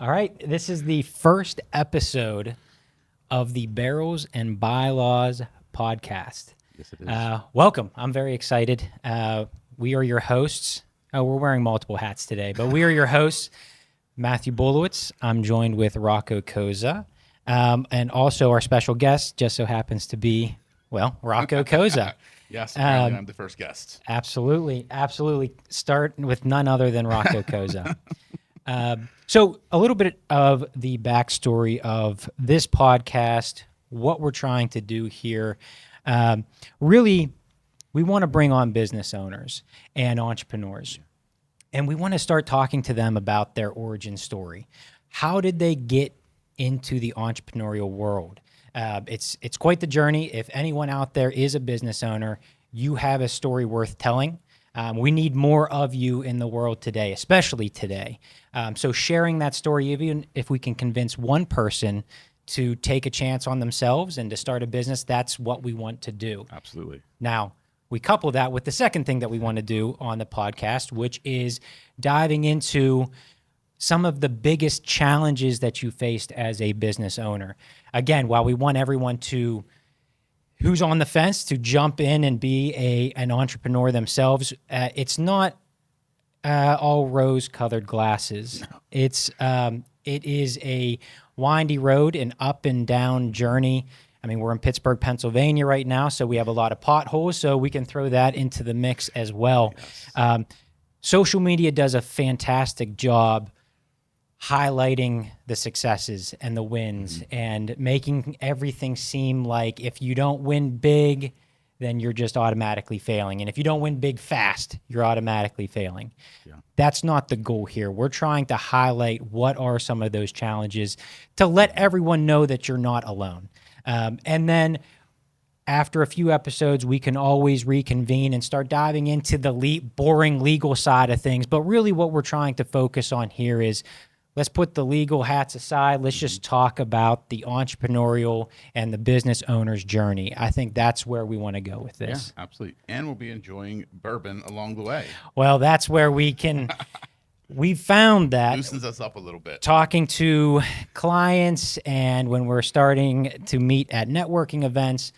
All right, this is the first episode of the Barrels and Bylaws podcast. Yes, it is. Welcome. I'm very excited. We are your hosts. Oh, we're wearing multiple hats today, but we are your hosts, Matthew Bolowitz. I'm joined with Rocco Cozza, and also our special guest just so happens to be, Rocco Cozza. Yes, apparently I'm the first guest. Absolutely. Start with none other than Rocco Cozza. So a little bit of the backstory of this podcast, what we're trying to do here. Really, we want to bring on business owners and entrepreneurs, and we want to start talking to them about their origin story. How did they get into the entrepreneurial world? It's quite the journey. If anyone out there is a business owner, you have a story worth telling. We need more of you in the world today, especially today. So sharing that story, even if we can convince one person to take a chance on themselves and to start a business, that's what we want to do. Absolutely. Now, we couple that with the second thing that we want to do on the podcast, which is diving into some of the biggest challenges that you faced as a business owner. Again, while we want everyone who's on the fence to jump in and be an entrepreneur themselves, it's not all rose-colored glasses. No. It is a windy road, an up and down journey. I mean, we're in Pittsburgh, Pennsylvania right now, so we have a lot of potholes, so we can throw that into the mix as well. Yes. Social media does a fantastic job highlighting the successes and the wins and making everything seem like if you don't win big, then you're just automatically failing. And if you don't win big fast, you're automatically failing. Yeah. That's not the goal here. We're trying to highlight what are some of those challenges to let everyone know that you're not alone. And then after a few episodes, we can always reconvene and start diving into the boring legal side of things. But really what we're trying to focus on here is let's put the legal hats aside. Let's just talk about the entrepreneurial and the business owner's journey. I think that's where we want to go with this. Yeah, absolutely. And we'll be enjoying bourbon along the way. Well, that's where we can... We found that loosens us up a little bit. Talking to clients and when we're starting to meet at networking events,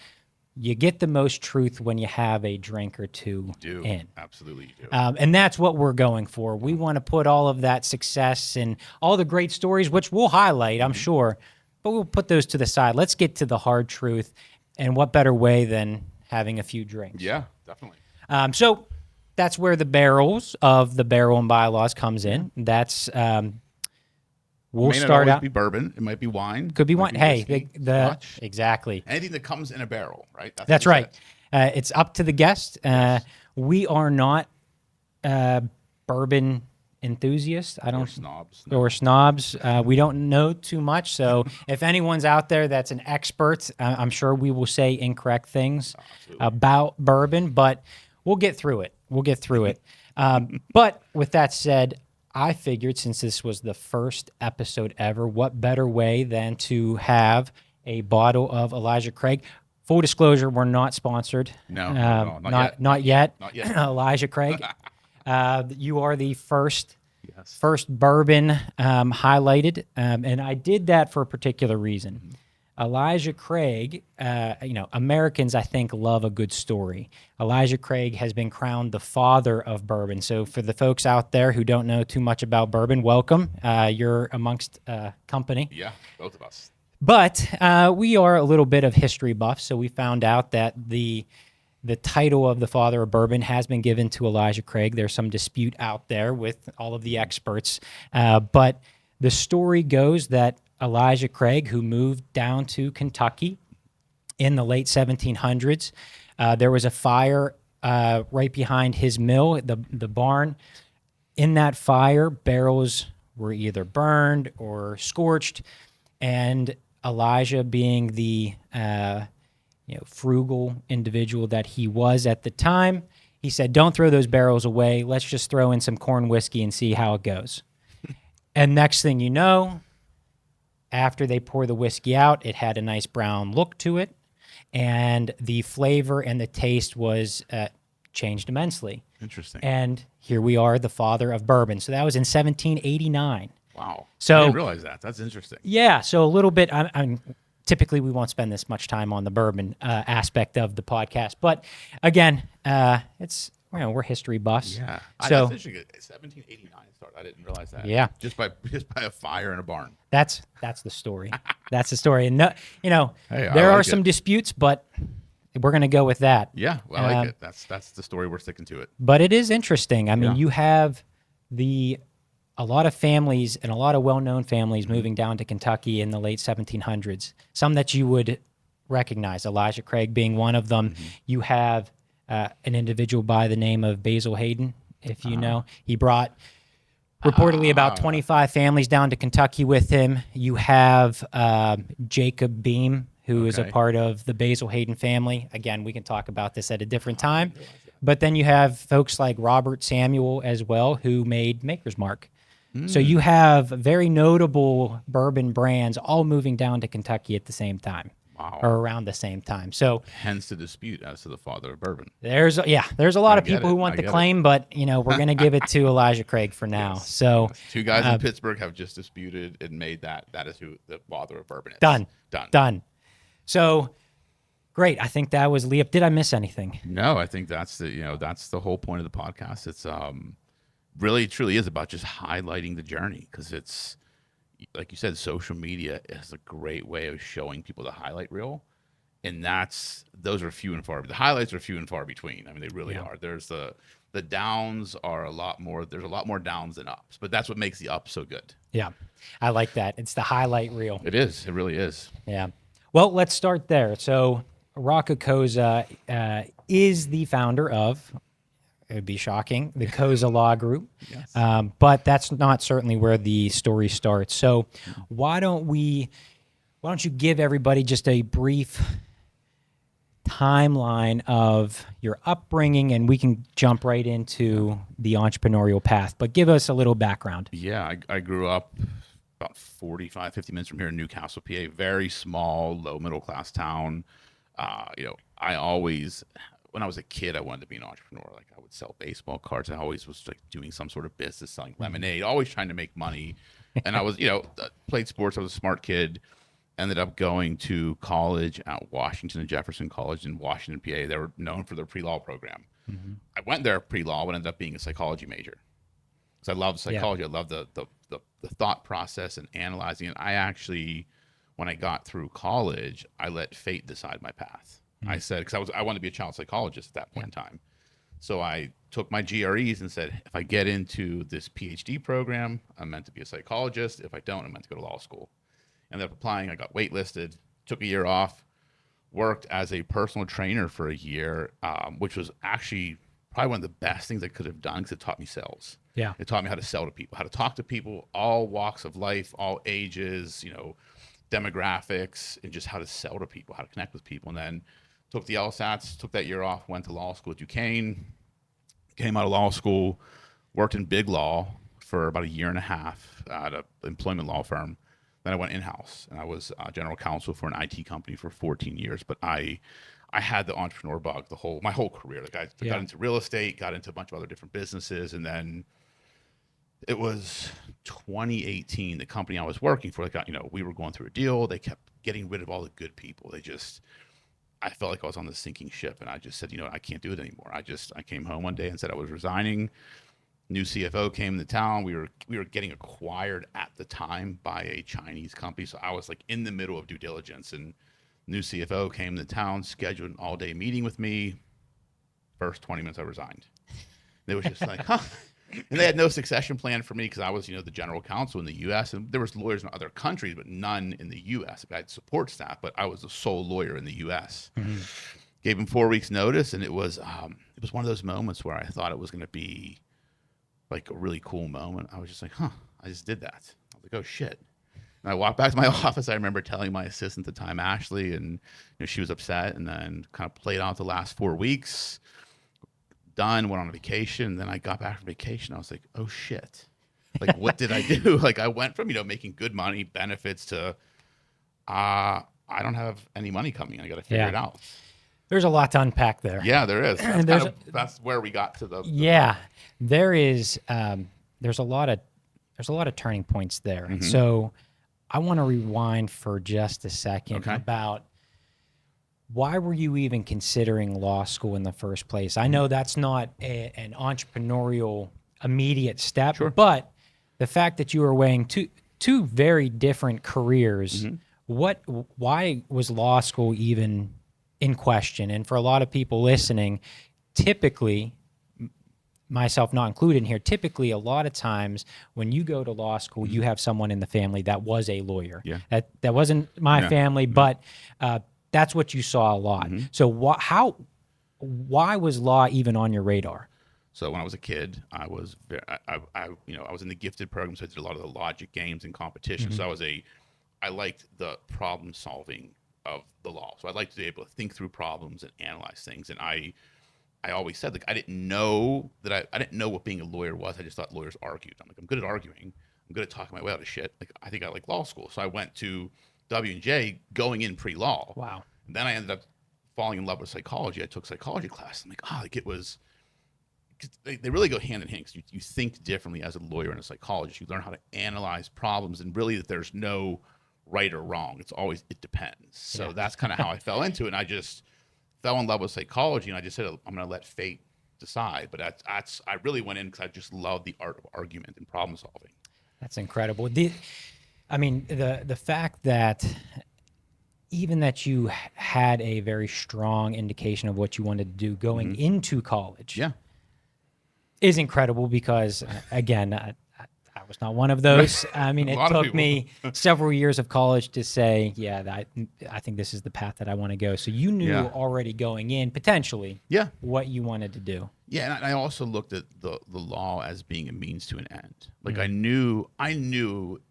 you get the most truth when you have a drink or two in. Absolutely, you do. And that's what we're going for. We want to put all of that success and all the great stories, which we'll highlight, I'm sure, but we'll put those to the side. Let's get to the hard truth, and what better way than having a few drinks? Yeah, definitely. So that's where the barrels of the Barrel and Bylaws comes in. That's we'll start out. It might be bourbon. It might be wine. Could be wine. Hey, whiskey, exactly. Anything that comes in a barrel, right? That's right. It's up to the guest. Yes. We are not bourbon enthusiasts. Or snobs. We don't know too much. So if anyone's out there that's an expert, I'm sure we will say incorrect things about bourbon, but we'll get through it. But with that said, I figured since this was the first episode ever, what better way than to have a bottle of Elijah Craig. Full disclosure, we're not sponsored. No, not yet. Elijah Craig. You are the first bourbon highlighted, and I did that for a particular reason. Elijah Craig, Americans, I think, love a good story. Elijah Craig has been crowned the father of bourbon. So for the folks out there who don't know too much about bourbon, welcome. You're amongst company. Yeah, both of us. But we are a little bit of history buffs, so we found out that the title of the father of bourbon has been given to Elijah Craig. There's some dispute out there with all of the experts. But the story goes that Elijah Craig, who moved down to Kentucky in the late 1700s, there was a fire right behind his mill, the barn. In that fire, barrels were either burned or scorched, and Elijah, being the frugal individual that he was at the time, he said, "Don't throw those barrels away. Let's just throw in some corn whiskey and see how it goes." And next thing you know, after they pour the whiskey out, it had a nice brown look to it, and the flavor and the taste was changed immensely. Interesting. And here we are, the father of bourbon. So that was in 1789. Wow. So- I didn't realize that. That's interesting. Yeah, so a little bit. I'm typically we won't spend this much time on the bourbon aspect of the podcast, but again, it's we're history buffs. Yeah. So That's interesting. 1789 started. I didn't realize that. Yeah. Just by a fire in a barn. that's the story. That's the story, and no, Hey, I there are like some it. disputes, but we're going to go with that. Yeah. Well, I like it. That's the story. We're sticking to it. But it is interesting. I mean, Yeah. you have a lot of families and a lot of well-known families moving down to Kentucky in the late 1700s. Some that you would recognize, Elijah Craig being one of them. You have an individual by the name of Basil Hayden, if you know. He brought reportedly about 25 families down to Kentucky with him. You have Jacob Beam, who is a Okay. part of the Basil Hayden family. Again, we can talk about this at a different time. But then you have folks like Robert Samuel as well, who made Maker's Mark. So you have very notable bourbon brands all moving down to Kentucky at the same time, Wow. or around the same time. So Hence the dispute as to the father of bourbon. there's a lot of get people it. who want I the get it. claim, but we're going to give it to Elijah Craig for now. Yes. So Yes. Two guys in Pittsburgh have just disputed and made that is who the father of bourbon is. done. So great. I think that was Leop. Did I miss anything? No, I think that's the whole point of the podcast. It's really truly is about just highlighting the journey, because it's like you said, social media is a great way of showing people the highlight reel, and those are few and far. The highlights are few and far between. I mean, they really are. There's the downs are a lot more. There's a lot more downs than ups, but that's what makes the up so good. Yeah, I like that. It's the highlight reel. It is. It really is. Yeah. Well, let's start there. So Rocco Cozza is the founder of, it would be shocking, the Cozza Law Group. Yes. But that's not certainly where the story starts. So why don't you give everybody just a brief timeline of your upbringing, and we can jump right into the entrepreneurial path, but give us a little background. Yeah, I grew up about 45, 50 minutes from here in Newcastle, PA. Very small, low middle class town. I always, when I was a kid, I wanted to be an entrepreneur. Like, I would sell baseball cards. I always was like doing some sort of business, selling lemonade, always trying to make money. And I was, played sports. I was a smart kid. Ended up going to college at Washington and Jefferson College in Washington, PA. They were known for their pre-law program. I went there pre-law, but ended up being a psychology major. Because I loved psychology. I loved the thought process and analyzing it. I actually, when I got through college, I let fate decide my path. I said, because I wanted to be a child psychologist at that point in time. So I took my GREs and said, if I get into this PhD program, I'm meant to be a psychologist. If I don't, I'm meant to go to law school. Ended up applying. I got waitlisted, took a year off, worked as a personal trainer for a year, which was actually probably one of the best things I could have done, because it taught me sales. Yeah. It taught me how to sell to people, how to talk to people, all walks of life, all ages, demographics, and just how to sell to people, how to connect with people. And then took the LSATs, took that year off, went to law school at Duquesne, came out of law school, worked in big law for about a year and a half at an employment law firm. Then I went in-house, and I was general counsel for an IT company for 14 years. But I had the entrepreneur bug my whole career. Like, I got into real estate, got into a bunch of other different businesses, and then it was 2018. The company I was working for, we were going through a deal. They kept getting rid of all the good people. I felt like I was on the sinking ship, and I just said, I can't do it anymore. I came home one day and said I was resigning. New CFO came to town. We were getting acquired at the time by a Chinese company. So I was like in the middle of due diligence, and new CFO came to town, scheduled an all-day meeting with me. First 20 minutes I resigned. It was just like, huh. And they had no succession plan for me, because I was, the general counsel in the U.S. And there was lawyers in other countries, but none in the U.S. I had support staff, but I was the sole lawyer in the U.S. Gave him 4 weeks notice, and it was one of those moments where I thought it was going to be like a really cool moment. I was just like, huh, I just did that. I was like, oh shit. And I walked back to my office. I remember telling my assistant at the time, Ashley, and she was upset, and then kind of played out the last 4 weeks. Done, went on vacation. And then I got back from vacation. I was like, oh shit. Like, what did I do? Like, I went from, making good money, benefits, to I don't have any money coming. I got to figure it out. There's a lot to unpack there. Yeah, there is. That's where we got to the Yeah, there is. There's a lot of there's a lot of turning points there. Mhm. So I want to rewind for just a second Okay. about why were you even considering law school in the first place? I know that's not an entrepreneurial immediate step, Sure. but the fact that you were weighing two very different careers, why was law school even in question? And for a lot of people listening, typically, myself not included in here, typically a lot of times when you go to law school, you have someone in the family that was a lawyer. Yeah. That wasn't my No, family, but that's what you saw a lot. So why was law even on your radar? So when I was a kid, I was I was in the gifted program, so I did a lot of the logic games and competitions. So I liked the problem solving of the law. So I liked to be able to think through problems and analyze things. And I always said, like, I didn't know what being a lawyer was. I just thought lawyers argued. I'm like, I'm good at arguing. I'm good at talking my way out of shit. Like, I think I like law school. So I went to W&J going in pre-law. Wow. And then I ended up falling in love with psychology. I took psychology class. I'm like, like it was, they really go hand in hand because you think differently as a lawyer and a psychologist. You learn how to analyze problems, and really that there's no right or wrong. It's always, it depends. So that's kind of how I fell into it. And I just fell in love with psychology, and I just said, I'm going to let fate decide. But that's I really went in because I just love the art of argument and problem solving. That's incredible. The fact that even that you had a very strong indication of what you wanted to do going into college Yeah. is incredible because, again, I was not one of those. I mean, it took me several years of college to say, I think this is the path that I want to go. So you knew already going in, potentially, what you wanted to do. Yeah, and I also looked at the law as being a means to an end. Like I knew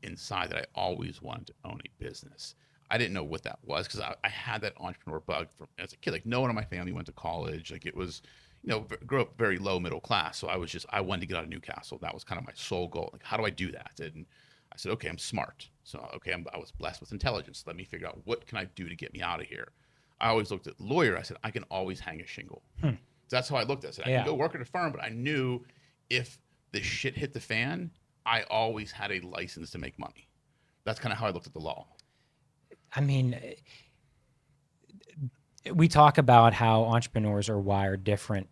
inside that I always wanted to own a business. I didn't know what that was because I had that entrepreneur bug from as a kid. Like no one in my family went to college. Like it was, grew up very low middle class. So I wanted to get out of Newcastle. That was kind of my sole goal. Like how do I do that? And I said, okay, I'm smart. So okay, I was blessed with intelligence. Let me figure out what can I do to get me out of here. I always looked at lawyer. I said I can always hang a shingle. So that's how I looked at it. I said, I can go work at a firm, but I knew if the shit hit the fan, I always had a license to make money. That's kind of how I looked at the law. I mean, we talk about how entrepreneurs are wired different.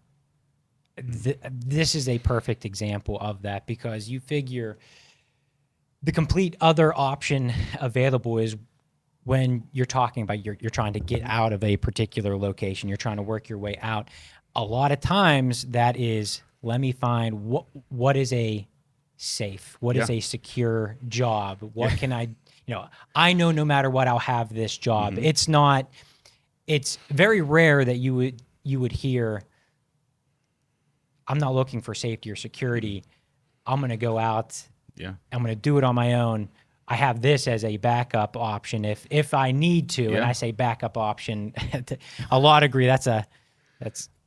This is a perfect example of that because you figure the complete other option available is when you're talking about you're trying to get out of a particular location, you're trying to work your way out. A lot of times that is, let me find what is a safe, what is a secure job, what can I, I know no matter what I'll have this job. It's very rare that you would hear, I'm not looking for safety or security. I'm going to go out. Yeah. I'm going to do it on my own. I have this as a backup option if I need to. And I say backup option. A lot agree that's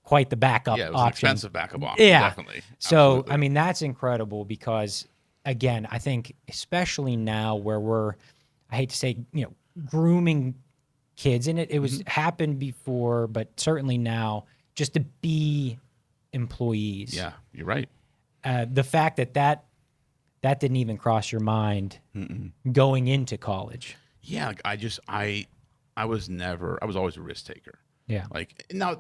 quite the backup Yeah, it was option. an expensive backup option, definitely. So, Absolutely. I mean, that's incredible because, again, I think especially now where I hate to say, grooming kids, and it was happened before, but certainly now, just to be employees. Yeah, you're right. The fact that didn't even cross your mind going into college. Yeah, like I was always a risk taker. Yeah. Like now,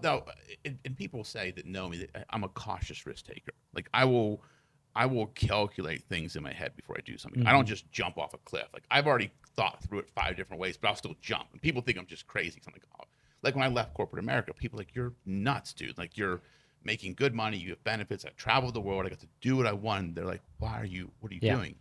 and people say that know me that I'm a cautious risk taker. Like I will calculate things in my head before I do something. I don't just jump off a cliff. Like I've already thought through it 5 different ways, but I'll still jump. And people think I'm just crazy. So I'm like, oh. Like when I left corporate America, people are like, you're nuts, dude. Like you're making good money. You have benefits. I've traveled the world. I got to do what I want. They're like, what are you doing?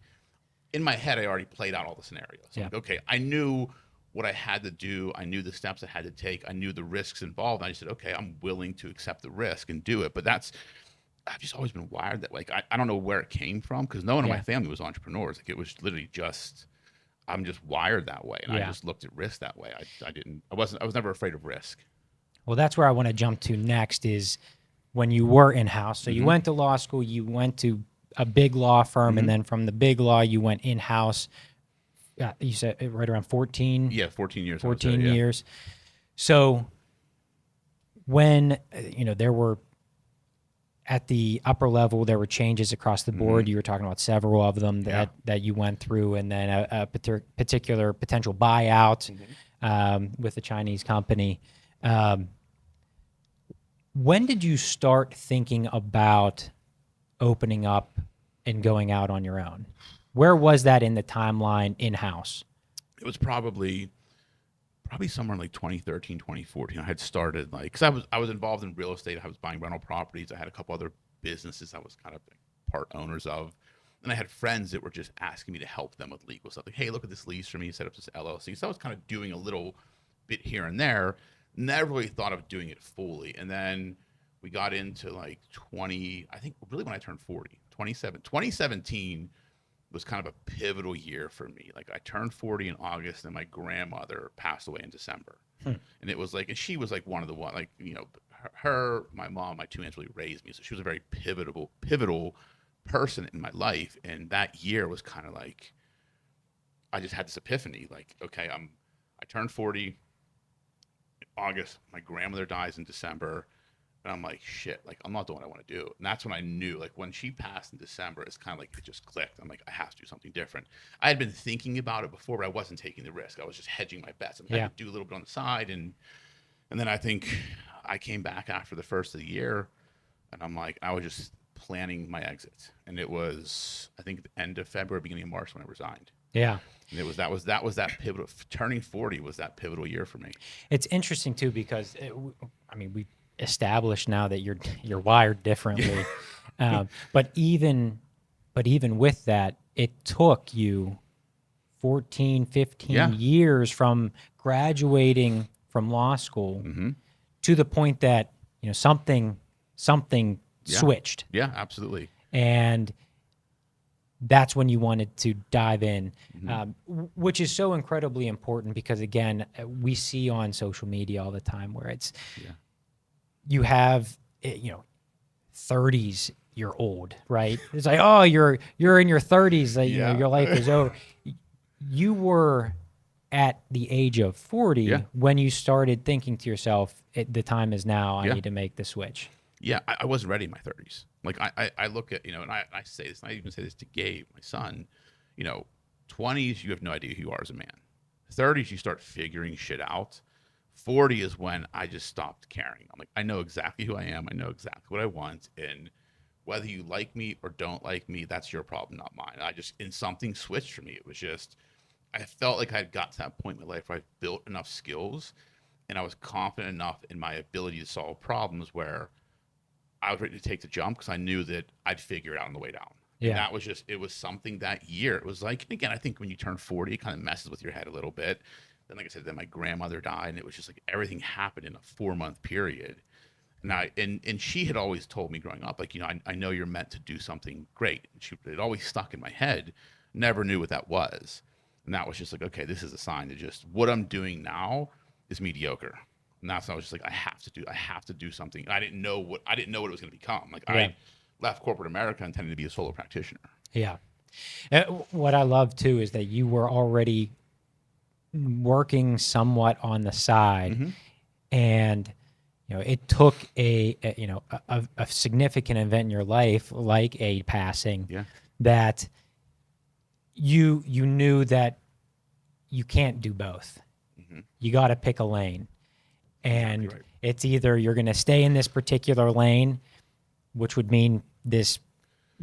In my head, I already played out all the scenarios. I'm like, okay, I knew what I had to do. I knew the steps I had to take. I knew the risks involved. And I said, okay, I'm willing to accept the risk and do it. But I've just always been wired that way. I don't know where it came from because no one in my family was entrepreneurs. Like it was literally I'm just wired that way. And I just looked at risk that way. I was never afraid of risk. Well, that's where I want to jump to next is when you were in-house. So you went to law school, you went to a big law firm, and then from the big law, you went in-house. You said right around 14? Yeah, 14 years. 14 years. So when, there were at the upper level, there were changes across the board. You were talking about several of them that you went through, and then a particular potential buyout with a Chinese company. When did you start thinking about opening up and going out on your own? Where was that in the timeline in-house? It was probably somewhere in like 2013, 2014. I had started because I was involved in real estate. I was buying rental properties. I had a couple other businesses I was kind of part owners of. And I had friends that were just asking me to help them with legal stuff. Like, hey, look at this lease for me, set up this LLC. So I was kind of doing a little bit here and there. Never really thought of doing it fully. And then we got into like I think really when I turned 40, 2017 was kind of a pivotal year for me. Like I turned 40 in August and my grandmother passed away in December. And it was like, and she was like one of the one, like, you know, her, my mom, my two aunts really raised me. So she was a very pivotal person in my life. And that year was kind of like, I just had this epiphany, like, okay, I turned 40 in August, my grandmother dies in December. And I'm like, shit, like, I'm not doing what I want to do. And that's when I knew, like, when she passed in December, it's kind of like it just clicked. I'm like, I have to do something different. I had been thinking about it before, but I wasn't taking the risk. I was just hedging my bets. I could do a little bit on the side. And then I think I came back after the first of the year, and I'm like, I was just planning my exit. And it was, I think, the end of February, beginning of March when I resigned. Yeah. And it was that pivotal, turning 40 was that pivotal year for me. It's interesting, too, because, we established now that you're wired differently. But even with that, it took you 14, 15 years from graduating from law school to the point that, you know, something switched. Yeah, absolutely. And that's when you wanted to dive in, which is so incredibly important because, again, we see on social media all the time where it's, you have, 30s, you're old, right? It's like, oh, you're in your 30s, like, you know, your life is over. You were at the age of 40 when you started thinking to yourself, the time is now, I need to make the switch. Yeah, I wasn't ready in my 30s. Like I look at, and I say this, and I even say this to Gabe, my son, 20s, you have no idea who you are as a man. 30s, you start figuring shit out. 40 is when I just stopped caring. I'm like, I know exactly who I am. I know exactly what I want. And whether you like me or don't like me, that's your problem, not mine. And something switched for me. It was just, I felt like I'd got to that point in my life where I built enough skills and I was confident enough in my ability to solve problems where I was ready to take the jump because I knew that I'd figure it out on the way down. Yeah. And that was just, it was something that year. It was like, again, I think when you turn 40, it kind of messes with your head a little bit. Then, like I said, then my grandmother died, and it was just like everything happened in a 4-month period. And she had always told me growing up, like, I know you're meant to do something great. And it always stuck in my head. Never knew what that was. And that was just like, okay, this is a sign that just what I'm doing now is mediocre. And that's when I was just like, I have to do something. I didn't know what it was going to become. Like I left corporate America intending to be a solo practitioner. Yeah. What I love too is that you were already working somewhat on the side, and it took a significant event in your life, like a passing, that you knew that you can't do both. You got to pick a lane, and it's either you're going to stay in this particular lane, which would mean this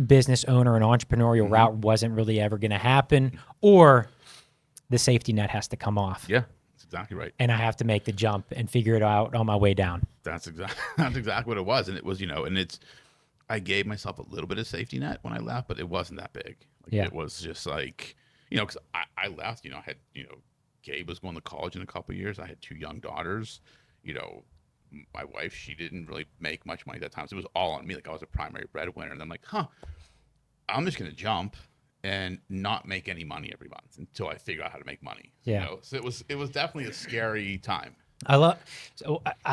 business owner and entrepreneurial route wasn't really ever going to happen, or the safety net has to come off. Yeah, that's exactly right. And I have to make the jump and figure it out on my way down. That's exactly what it was. And it was, I gave myself a little bit of safety net when I left, but it wasn't that big. It was just like, because I left, I had, Gabe was going to college in a couple of years. I had 2 young daughters. My wife, she didn't really make much money at that time. So it was all on me. Like I was a primary breadwinner. And I'm like, I'm just going to jump and not make any money every month until I figure out how to make money. Yeah. So it was definitely a scary time. I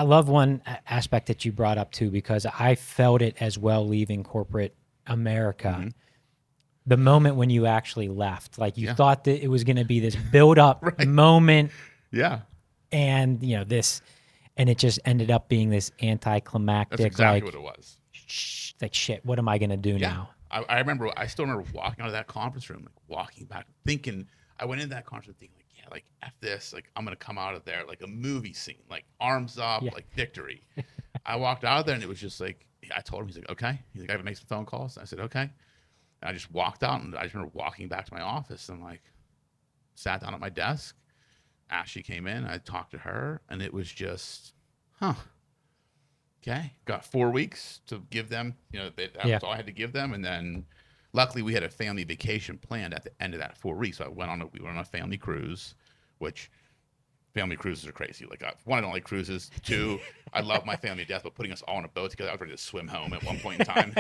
love one aspect that you brought up too, because I felt it as well leaving corporate America. The moment when you actually left, like you thought that it was going to be this build up moment. Yeah. And and it just ended up being this anticlimactic. That's exactly what it was. like, shit, what am I going to do Yeah. now? I still remember walking out of that conference room, like walking back, thinking, I went into that conference room thinking, like, yeah, like, F this, like, I'm going to come out of there like a movie scene, like, arms up, Yeah. like, victory. I walked out of there and it was just like, I told him, he's like, okay. He's like, I have to make some phone calls. And I said, okay. And I just walked out and I just remember walking back to my office and, like, sat down at my desk. Ashley came in. I talked to her and it was just, huh. Okay. Got 4 weeks to give them, that was all I had to give them. And then luckily we had a family vacation planned at the end of that 4 weeks. So we went on a family cruise, which family cruises are crazy. Like, one, I don't like cruises. Two, I love my family to death, but putting us all on a boat together, I was ready to swim home at one point in time.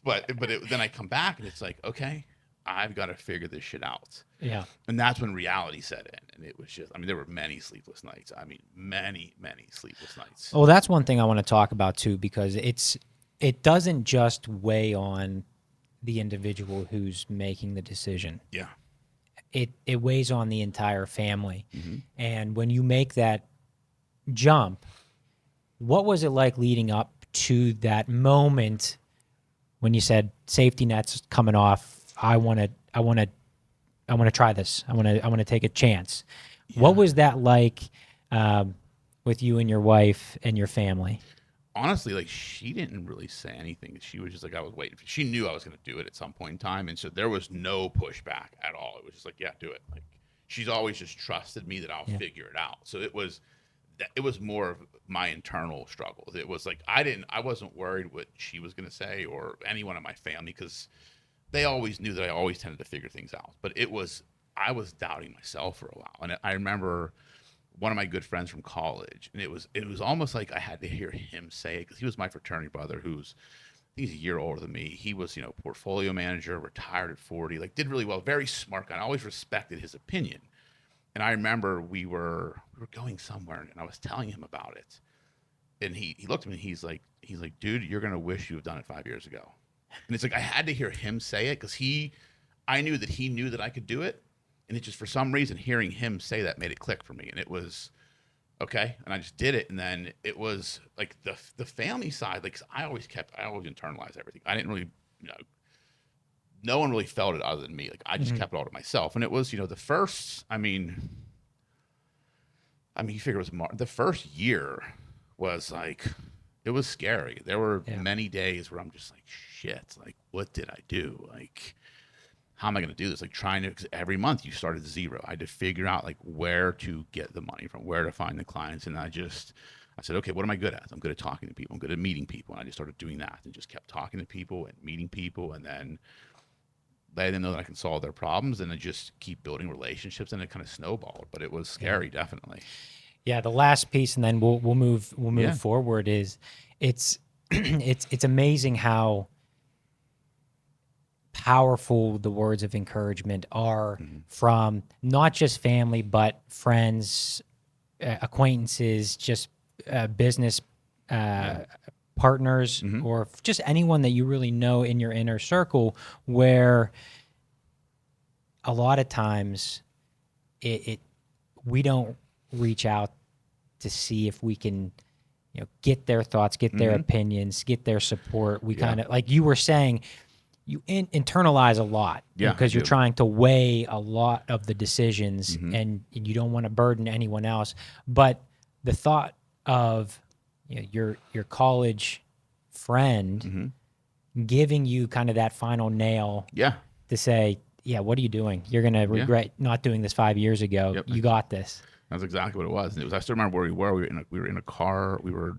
Then I come back and it's like, okay, I've got to figure this shit out. Yeah. And that's when reality set in. And it was just, there were many sleepless nights. Many, many sleepless nights. Well, that's one thing I want to talk about too, because it doesn't just weigh on the individual who's making the decision. Yeah. It weighs on the entire family. Mm-hmm. And when you make that jump, what was it like leading up to that moment when you said safety net's coming off? I want to try this. I want to take a chance. Yeah. What was that like with you and your wife and your family? Honestly, like, she didn't really say anything. She was just like, I was waiting. She knew I was going to do it at some point in time. And so there was no pushback at all. It was just like, yeah, do it. Like, she's always just trusted me that I'll figure it out. So it was more of my internal struggles. It was like, I wasn't worried what she was going to say or anyone in my family, because they always knew that I always tended to figure things out. But I was doubting myself for a while. And I remember one of my good friends from college, and it was almost like I had to hear him say it, because he was my fraternity brother, who's, I think he's a year older than me. He was, portfolio manager, retired at 40, like, did really well, very smart guy. I always respected his opinion. And I remember we were going somewhere, and I was telling him about it, and he looked at me and he's like, dude, you're gonna wish you have done it 5 years ago. And it's like, I had to hear him say it, because I knew that he knew that I could do it. And it just, for some reason, hearing him say that made it click for me. And it was, okay. And I just did it. And then it was like the family side, like, I always internalized everything. I didn't really, no one really felt it other than me. Like, I just kept it all to myself. And it was, the first, you figure it was the first year was like, it was scary. There were many days where I'm just like, shit, like, what did I do? Like, how am I going to do this? Like, because every month you start at zero. I had to figure out, like, where to get the money from, where to find the clients. And I said, okay, what am I good at? I'm good at talking to people. I'm good at meeting people. And I just started doing that and just kept talking to people and meeting people, and then letting them know that I can solve their problems, and then just keep building relationships. And it kind of snowballed, but it was scary, definitely. Yeah. The last piece, and then we'll move forward, is it's amazing how powerful the words of encouragement are from not just family, but friends, acquaintances, just business partners, or just anyone that you really know in your inner circle, where a lot of times we don't reach out to see if we can get their thoughts, get their opinions, get their support. We kind of, like you were saying, you internalize a lot, because you're trying to weigh a lot of the decisions, and you don't want to burden anyone else. But the thought of your college friend giving you kind of that final nail, to say, yeah, what are you doing? You're going to regret not doing this 5 years ago. Yep. You got this. That's exactly what it was. And I still remember where we were. We were in a car. We were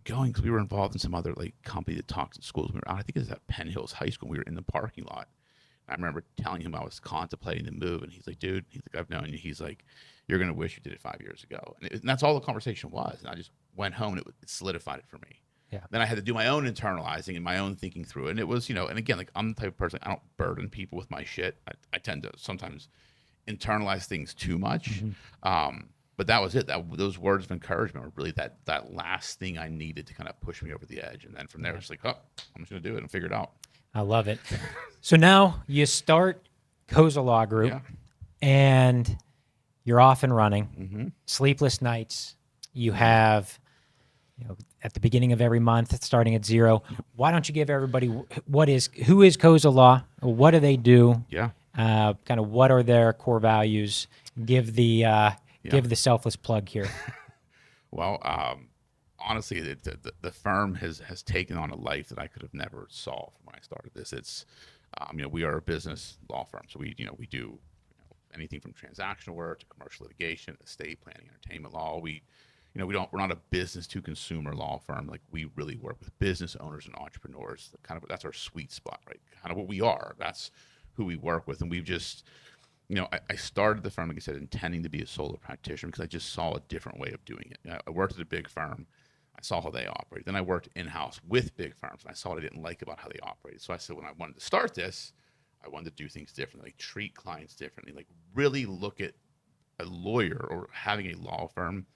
going, because we were involved in some other, like, company that talks to schools. We were out, I think it was at Penn Hills High School. We were in the parking lot. I remember telling him I was contemplating the move, and he's like, dude, I've known you. He's like, you're going to wish you did it 5 years ago. And that's all the conversation was. And I just went home, and it solidified it for me. Yeah. Then I had to do my own internalizing and my own thinking through it. And it was, and again, like, I'm the type of person, I don't burden people with my shit. I tend to sometimes internalize things too much. But that was it. Those words of encouragement were really that last thing I needed to kind of push me over the edge. And then from there, it's like, oh, I'm just going to do it and figure it out. I love it. So now you start Cozza Law Group, and you're off and running. Sleepless nights. You have at the beginning of every month, starting at 0. Why don't you give everybody who is Cozza Law? What do they do? Yeah. Kind of what are their core values? Give the selfless plug here. Well, honestly, the firm has taken on a life that I could have never solved when I started this. It's, we are a business law firm, so we do anything from transactional work to commercial litigation, estate planning, entertainment law. We're not a business to consumer law firm. Like, we really work with business owners and entrepreneurs. That's our sweet spot, right? Kind of what we are. That's who we work with, and we've just I started the firm, like I said, intending to be a solo practitioner because I just saw a different way of doing it. I worked at a big firm. I saw how they operate. Then I worked in-house with big firms, and I saw what I didn't like about how they operated. So I said, when I wanted to start this, I wanted to do things differently, like treat clients differently, like really look at a lawyer or having a law firm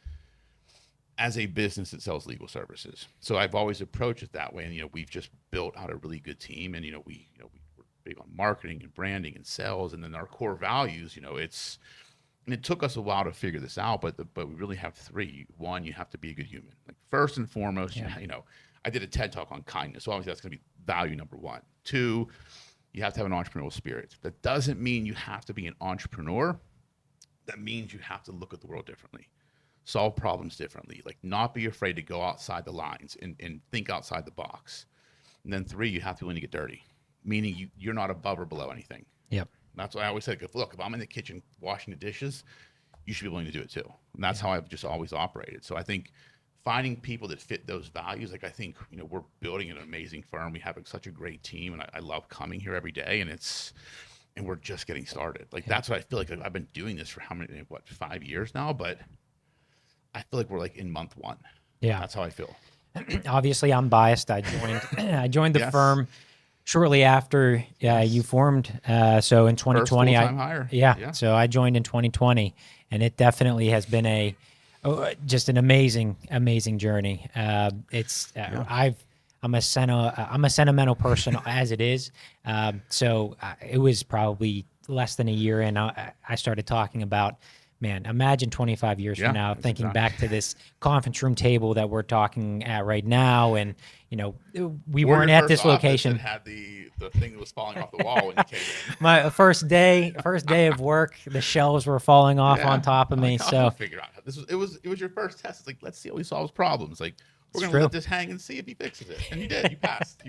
as a business that sells legal services. So I've always approached it that way, and we've just built out a really good team, and we're big on marketing and branding and sales, and then our core values. And it took us a while to figure this out, but we really have 3. One, you have to be a good human. Like, first and foremost, I did a TED Talk on kindness, so obviously that's going to be value number 1. 2, you have to have an entrepreneurial spirit. That doesn't mean you have to be an entrepreneur. That means you have to look at the world differently, solve problems differently, like not be afraid to go outside the lines and think outside the box. And then 3, you have to be willing to get dirty, meaning you're not above or below anything. Yep. That's why I always say, look, if I'm in the kitchen washing the dishes, you should be willing to do it too. And that's how I've just always operated. So I think finding people that fit those values, like, I think, we're building an amazing firm. We have such a great team, and I love coming here every day, and we're just getting started. Like, that's what I feel like. I've been doing this for 5 years now, but I feel like we're like in month 1. Yeah. That's how I feel. Obviously, I'm biased. I joined the Yes. firm shortly after you formed. So in 2020, First full-time hire. Yeah. So I joined in 2020, and it definitely has been just an amazing journey. I'm a sentimental person as it is. So it was probably less than a year in. I started talking about, man, imagine 25 years from now, thinking back to this conference room table that we're talking at right now, and we weren't at this location. That had the thing that was falling off the wall when you came in. My first day of work, the shelves were falling off on top of me. So figure out it was your first test. It's like, let's see how he solves problems. Like, we're gonna true. let this hang and see if he fixes it. And you did. You passed.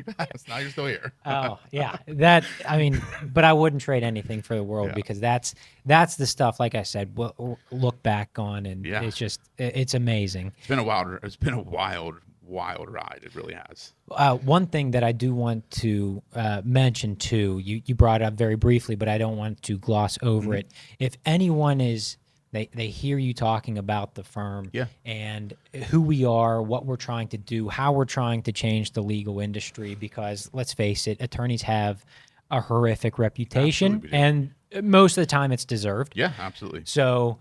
Now you're still here. Oh yeah, but I wouldn't trade anything for the world, because that's the stuff. Like I said, we'll look back on, and it's amazing. It's been a wild ride. It really has. One thing that I do want to mention too, you brought it up very briefly, but I don't want to gloss over it. If anyone they hear you talking about the firm and who we are, what we're trying to do, how we're trying to change the legal industry, because let's face it, attorneys have a horrific reputation, and most of the time it's deserved. Yeah, absolutely. So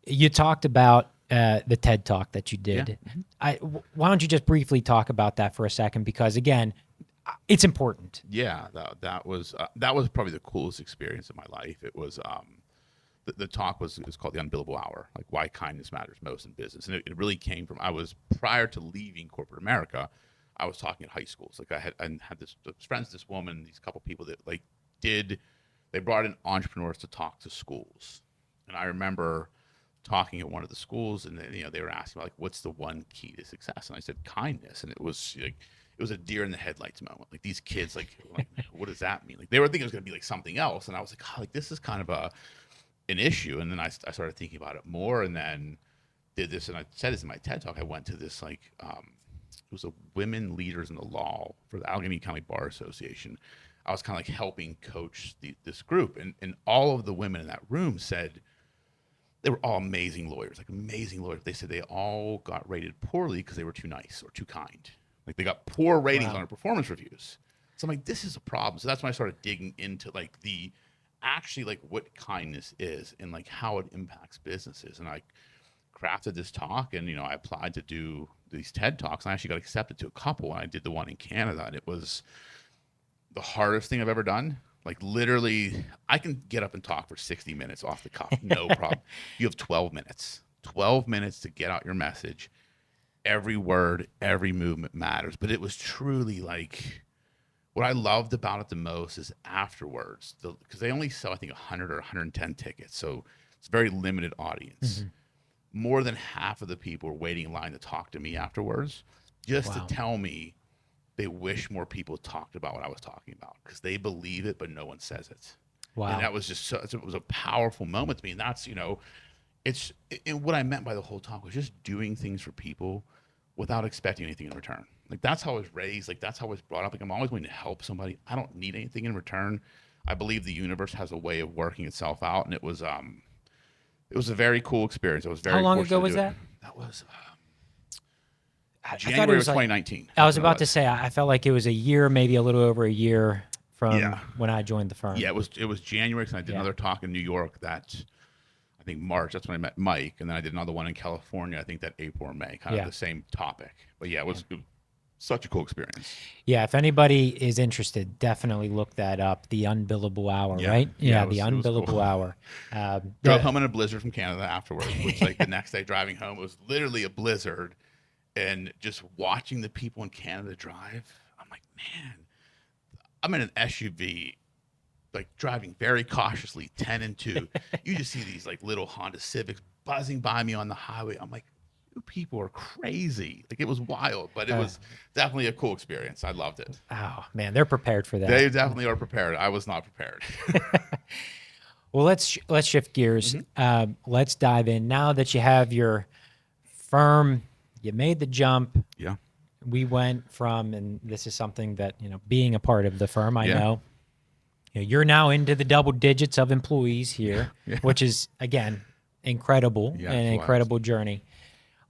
you talked about the TED Talk that you did. Yeah. Why don't you just briefly talk about that for a second? Because again, it's important. Yeah, that was probably the coolest experience of my life. It was the talk was called the Unbillable Hour, like why kindness matters most in business, and it really came from, prior to leaving corporate America, I was talking at high schools. Like, I had this friends, this woman, these couple people that they brought in entrepreneurs to talk to schools, and I remember talking at one of the schools, and they were asking me, like, what's the one key to success? And I said kindness, and it was a deer in the headlights moment. Like, these kids, like what does that mean? Like, they were thinking it was going to be like something else, and I was like, oh, like, this is kind of an issue. And then I started thinking about it more, and then did this, and I said this in my TED Talk. I went to this it was a women leaders in the law for the Allegheny County Bar Association. I was kind of like helping coach this group, and all of the women in that room said they were all amazing lawyers, like amazing lawyers. They said they all got rated poorly because they were too nice or too kind. Like, they got poor ratings on their performance reviews. So I'm like, this is a problem. So that's when I started digging into like what kindness is and like how it impacts businesses. And I crafted this talk, and I applied to do these TED Talks, and I actually got accepted to a couple, and I did the one in Canada, and it was the hardest thing I've ever done. Like, literally, I can get up and talk for 60 minutes off the cuff, no problem. You have 12 minutes to get out your message. every word, every movement matters. But it was truly like, what I loved about it the most is afterwards, because they only sell, I think, 100 or 110 tickets. So it's a very limited audience. More than half of the people were waiting in line to talk to me afterwards, just to Wow. tell me they wish more people talked about what I was talking about, because they believe it, but no one says it. And Wow. that was just it was a powerful moment to me. And that's, it's, and what I meant by the whole talk was just doing things for people without expecting anything in return. Like, that's how I was raised. Like, that's how I was brought up. Like, I'm always going to help somebody. I don't need anything in return. I believe the universe has a way of working itself out. And it was a very cool experience. I was How very long fortunate ago to was do it. that? That was I thought it January of was like, 2019. I was That's when it about to say, I felt like it was a year, maybe a little over a year from Yeah. when I joined the firm. Yeah, it was January, because I did Yeah. another talk in New York that, I think, March. That's when I met Mike, and then I did another one in California. I think that April or May, kind Yeah. of the same topic. But yeah, it was such a cool experience. Yeah, if anybody is interested, definitely look that up. The unbillable hour, Yeah. right? Yeah, Yeah, it the was cool. unbillable hour. Drove home in a blizzard from Canada afterwards, which, like, the next day driving home, it was literally a blizzard, and just watching the people in Canada drive, I'm like, man, I'm in an SUV, like, driving very cautiously, 10 and 2. You just see these, like, little Honda Civics buzzing by me on the highway. I'm like, you people are crazy. Like, it was wild, but it was definitely a cool experience. I loved it. Oh man, they're prepared for that. They definitely are prepared. I was not prepared. Well, let's shift gears. Let's dive in. Now that you have your firm, you made the jump. Yeah. We went from, and this is something that, being a part of the firm, I Yeah. know, you're now into the double digits of employees here, Yeah. which is, again, incredible, Yeah, and an it's wild. incredible journey.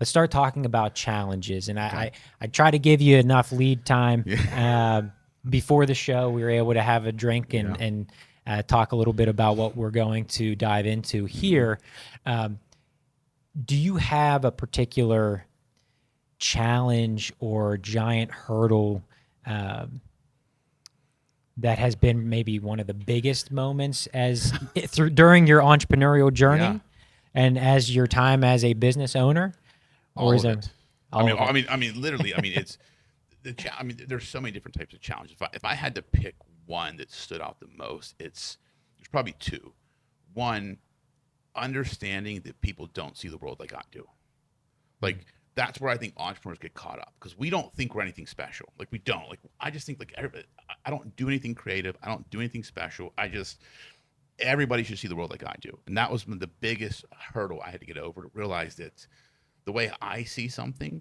Let's start talking about challenges. And Okay. I try to give you enough lead time. Yeah. Before the show, we were able to have a drink Yeah. and talk a little bit about what we're going to dive into here. Do you have a particular challenge or giant hurdle that has been maybe one of the biggest moments during your entrepreneurial journey, Yeah. and as your time as a business owner? All Or is of there it. all of it? I mean, literally. I mean, it's there's so many different types of challenges. If I had to pick one that stood out the most, there's probably two. One, understanding that people don't see the world like I do. Like, that's where I think entrepreneurs get caught up, because we don't think we're anything special. Like, we don't. Like, I just think, like, everybody, I don't do anything creative. I don't do anything special. Everybody should see the world like I do. And that was the biggest hurdle I had to get over, to realize that the way I see something,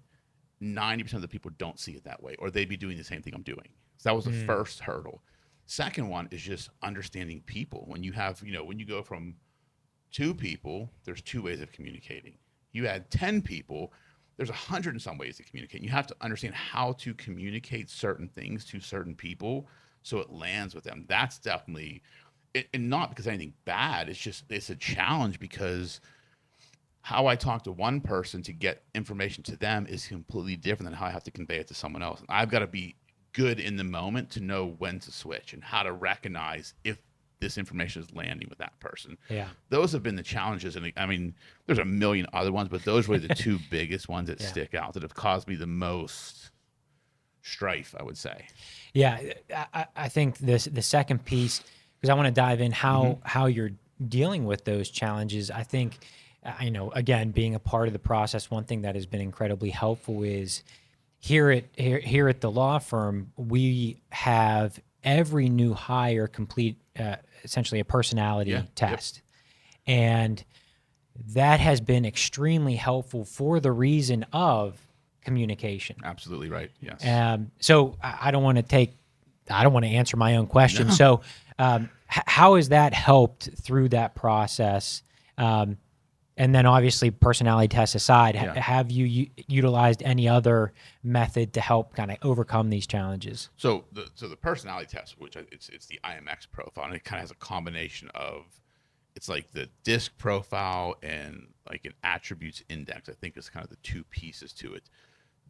90% of the people don't see it that way, or they'd be doing the same thing I'm doing. So that was the first hurdle. Second one is just understanding people. When you have, when you go from 2 people, there's 2 ways of communicating. You add 10 people, there's 100 and some ways to communicate. You have to understand how to communicate certain things to certain people so it lands with them. That's definitely, and not because anything bad. It's a challenge, because how I talk to one person to get information to them is completely different than how I have to convey it to someone else. And I've got to be good in the moment to know when to switch and how to recognize if this information is landing with that person. Yeah. Those have been the challenges. And I mean, there's a million other ones, but those were the 2 biggest ones that stick out, that have caused me the most strife, I would say. Yeah, I think the second piece, because I want to dive in how you're dealing with those challenges. I think, again, being a part of the process, one thing that has been incredibly helpful is here at the law firm, we have every new hire complete essentially a personality test. And that has been extremely helpful for the reason of communication. Absolutely right. Yes. So I don't want to answer my own question. No. So how has that helped through that process? And then obviously, personality tests aside, have you utilized any other method to help kind of overcome these challenges? So the personality test, which it's the IMX profile, and it kind of has a combination of, it's like the DISC profile and like an attributes index. I think is kind of the 2 pieces to it.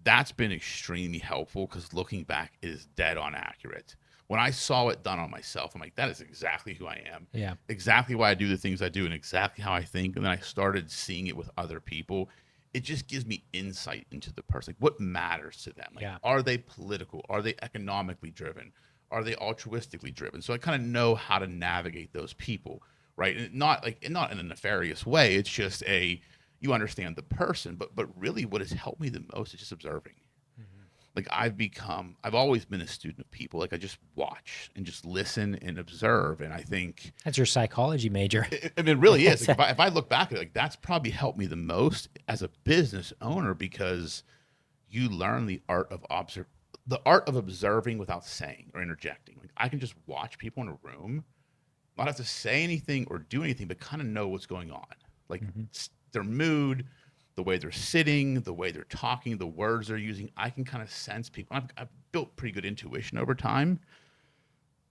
That's been extremely helpful, because looking back, it is dead on accurate. When I saw it done on myself, I'm like, that is exactly who I am. Exactly why I do the things I do, and exactly how I think. And then I started seeing it with other people. it just gives me insight into the person. Like, what matters to them? Like, Yeah. are they political? Are they economically driven? Are they altruistically driven? So I kind of know how to navigate those people, right? And not in a nefarious way. It's just you understand the person, but really what has helped me the most is just observing. Like, I've always been a student of people. Like, I just watch and just listen and observe. And I think That's your psychology major. it really is. Like, if I look back at it, like, that's probably helped me the most as a business owner, because you learn the art of observing without saying or interjecting. Like, I can just watch people in a room, not have to say anything or do anything, but kind of know what's going on. Like, their mood, the way they're sitting, the way they're talking, the words they're using. I can kind of sense people. I've built pretty good intuition over time.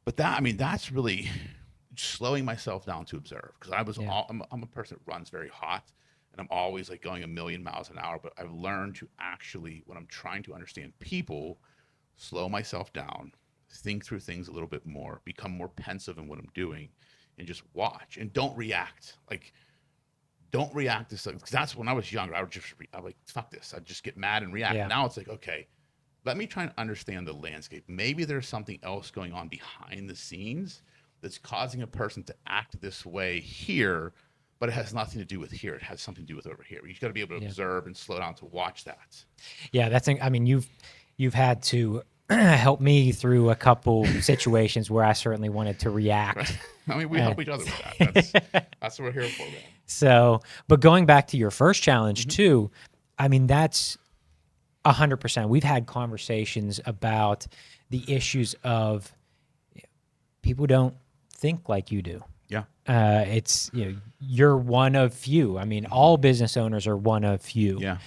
But that's really slowing myself down to observe, because I'm a person that runs very hot, and I'm always like going a million miles an hour. But I've learned to actually, when I'm trying to understand people, slow myself down, think through things a little bit more, become more pensive in what I'm doing, and just watch and don't react. Like, don't react to something. Because that's when I was younger. I was like, fuck this. I'd just get mad and react. Yeah. Now it's like, okay, let me try and understand the landscape. Maybe there's something else going on behind the scenes that's causing a person to act this way here, but it has nothing to do with here. It has something to do with over here. You got to be able to observe and slow down to watch that. Yeah, you've had to help me through a couple situations where I certainly wanted to react. I mean, we help each other with that. That's what we're here for, man. So, but going back to your first challenge too, I mean, that's 100%. We've had conversations about the issues of people don't think like you do. Yeah. It's, you're one of few. I mean, all business owners are one of few. Yeah.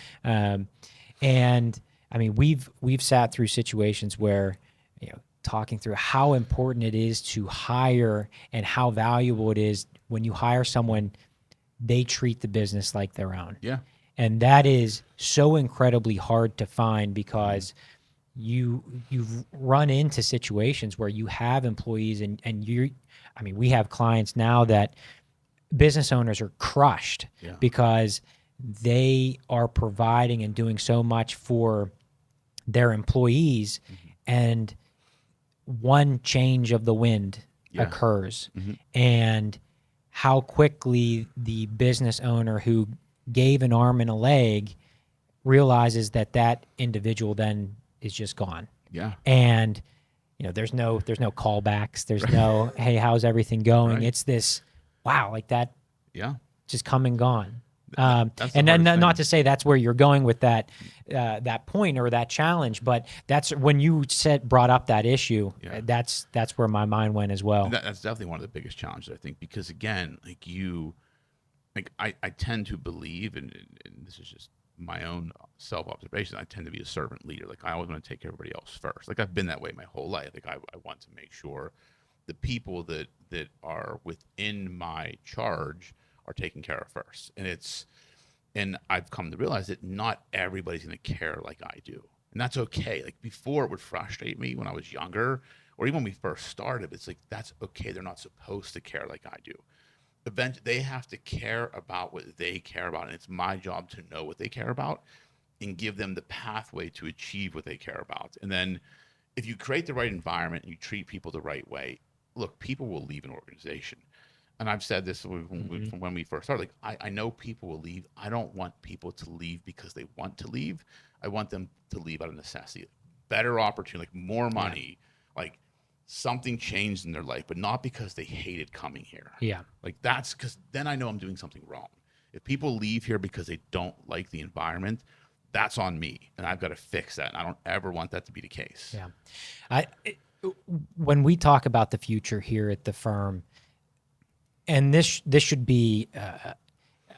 And I mean, we've sat through situations where, talking through how important it is to hire and how valuable it is when you hire someone, they treat the business like their own. Yeah. And that is so incredibly hard to find, because you've run into situations where you have employees and we have clients now that business owners are crushed because they are providing and doing so much for their employees, and one change of the wind occurs, and how quickly the business owner who gave an arm and a leg realizes that individual then is just gone. Yeah. And there's no callbacks. There's no, hey, how's everything going? Right. It's this, wow, like that. Yeah. Just come and gone. That's the And then hardest not thing. to say that's where you're going with that point or that challenge, but that's when you brought up that issue. Yeah. That's where my mind went as well. That's definitely one of the biggest challenges, I think, because again, I tend to believe, and this is just my own self-observation, I tend to be a servant leader. Like, I always want to take everybody else first. Like, I've been that way my whole life. Like, I want to make sure the people that are within my charge are taken care of first. And I've come to realize that not everybody's going to care like I do. And that's okay. Like, before, it would frustrate me when I was younger, or even when we first started. It's like, that's okay. They're not supposed to care like I do. Eventually, they have to care about what they care about. And it's my job to know what they care about and give them the pathway to achieve what they care about. And then if you create the right environment and you treat people the right way, look, people will leave an organization. And I've said this from when we first started. Like, I know people will leave. I don't want people to leave because they want to leave. I want them to leave out of necessity. Better opportunity, like more money, like something changed in their life, but not because they hated coming here. Yeah. Like, that's because then I know I'm doing something wrong. If people leave here because they don't like the environment, that's on me, and I've got to fix that. And I don't ever want that to be the case. Yeah. When we talk about the future here at the firm, and this should be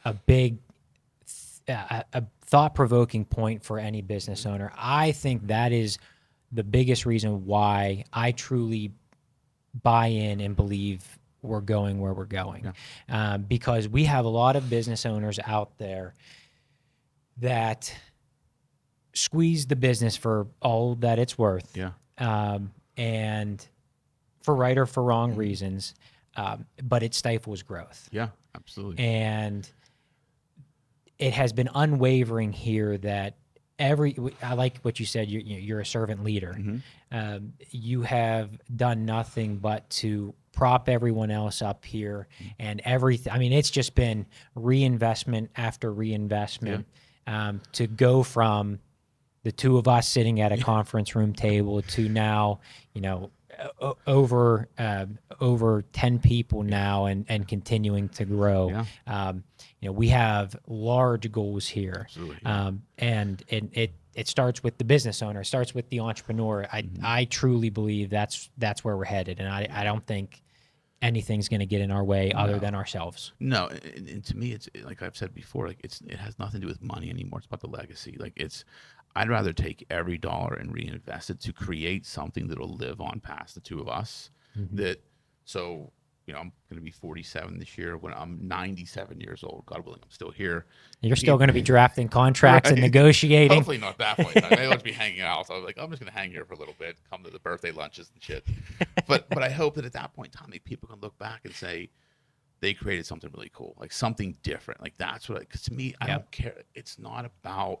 a big, a thought-provoking point for any business owner. I think that is the biggest reason why I truly buy in and believe we're going where we're going, because we have a lot of business owners out there that squeeze the business for all that it's worth, and for right or for wrong reasons. But it stifles growth. Yeah, absolutely. And it has been unwavering here that I like what you said. You're a servant leader. You have done nothing but to prop everyone else up here, and everything. I mean, it's just been reinvestment after reinvestment to go from the two of us sitting at a conference room table to now, over 10 people now, and continuing to grow. We have large goals here. Absolutely. And it starts with the business owner, it starts with the entrepreneur. I truly believe that's where we're headed, and I don't think anything's going to get in our way other than ourselves. No, and to me, it's like I've said before, like it has nothing to do with money anymore. It's about the legacy. Like I'd rather take every dollar and reinvest it to create something that'll live on past the two of us. I'm going to be 47 this year. When I'm 97 years old, God willing, I'm still here. You're still going to be drafting contracts and negotiating. Hopefully not that point. Maybe I'll just be hanging out. So I was like, I'm just going to hang here for a little bit, come to the birthday lunches and shit. But I hope that at that point in time, people can look back and say they created something really cool, like something different. Like that's what, because to me, I don't care. It's not about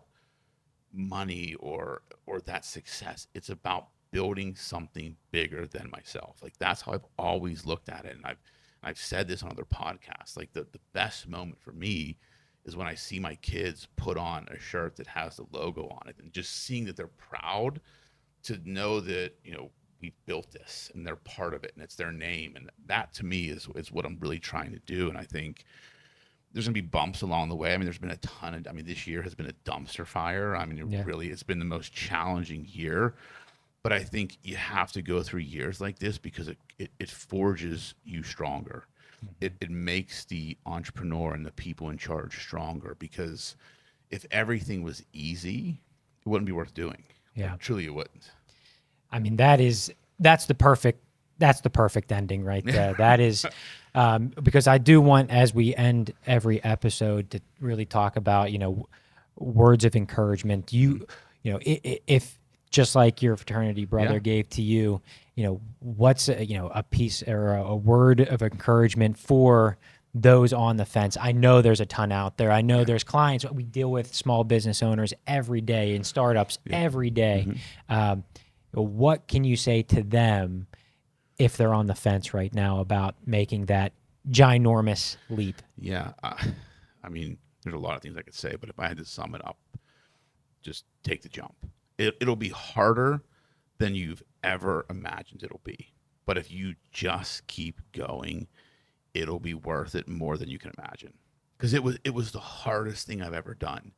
money or that success. It's about building something bigger than myself. Like that's how I've always looked at it. And I've said this on other podcasts. Like the best moment for me is when I see my kids put on a shirt that has the logo on it, and just seeing that they're proud to know that, we built this and they're part of it and it's their name. And that to me is what I'm really trying to do. And I think there's going to be bumps along the way. I mean, there's been a ton of, this year has been a dumpster fire. I mean, it's been the most challenging year. But I think you have to go through years like this because it forges you stronger. It makes the entrepreneur and the people in charge stronger, because if everything was easy, it wouldn't be worth doing. Yeah. Like, truly it wouldn't. I mean, that's the perfect ending right there. That is, because I do want, as we end every episode, to really talk about, words of encouragement. If just like your fraternity brother gave to you, what's a piece or a word of encouragement for those on the fence? I know there's a ton out there. I know there's clients. We deal with small business owners every day and startups every day. What can you say to them if they're on the fence right now about making that ginormous leap? Yeah. There's a lot of things I could say, but if I had to sum it up, just take the jump. It'll be harder than you've ever imagined it'll be. But if you just keep going, it'll be worth it more than you can imagine. Because it was the hardest thing I've ever done.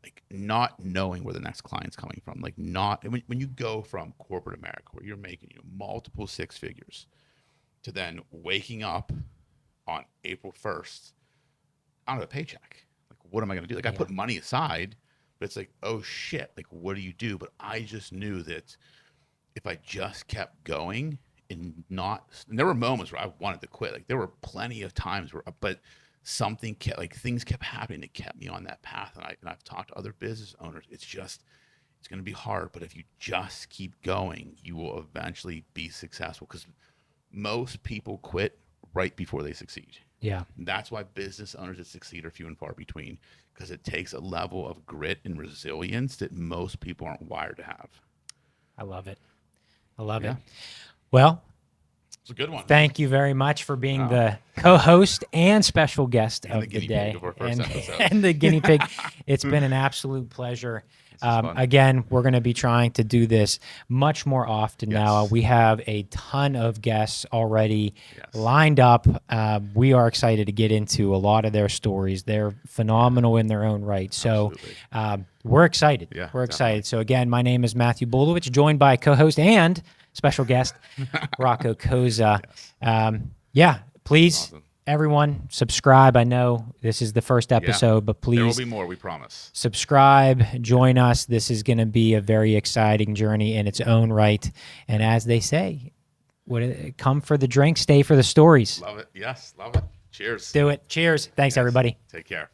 Like not knowing where the next client's coming from. Like when you go from corporate America where you're making multiple six figures to then waking up on April 1st, I don't have a paycheck. Like what am I going to do? Like I put money aside. But it's like, oh shit, like what do you do? But I just knew that if I just kept going and there were moments where I wanted to quit. Like there were plenty of times but things kept happening that kept me on that path. And I've talked to other business owners. It's going to be hard, but if you just keep going, you will eventually be successful, because most people quit right before they succeed. Yeah. And that's why business owners that succeed are few and far between, because it takes a level of grit and resilience that most people aren't wired to have. I love it. Well, it's a good one. Thank you very much for being the co-host and special guest of the day, and the guinea pig. It's been an absolute pleasure. Again, we're going to be trying to do this much more often now. We have a ton of guests already lined up. We are excited to get into a lot of their stories. They're phenomenal in their own right. So we're excited. We're excited. So again, my name is Matthew Bulowich, joined by co-host and special guest Rocco Cozza. Please. Awesome. Everyone, subscribe. I know this is the first episode, but please. There will be more, we promise. Subscribe, join us. This is going to be a very exciting journey in its own right. And as they say, come for the drink, stay for the stories. Love it. Yes, love it. Cheers. Do it. Cheers. Thanks, everybody. Take care.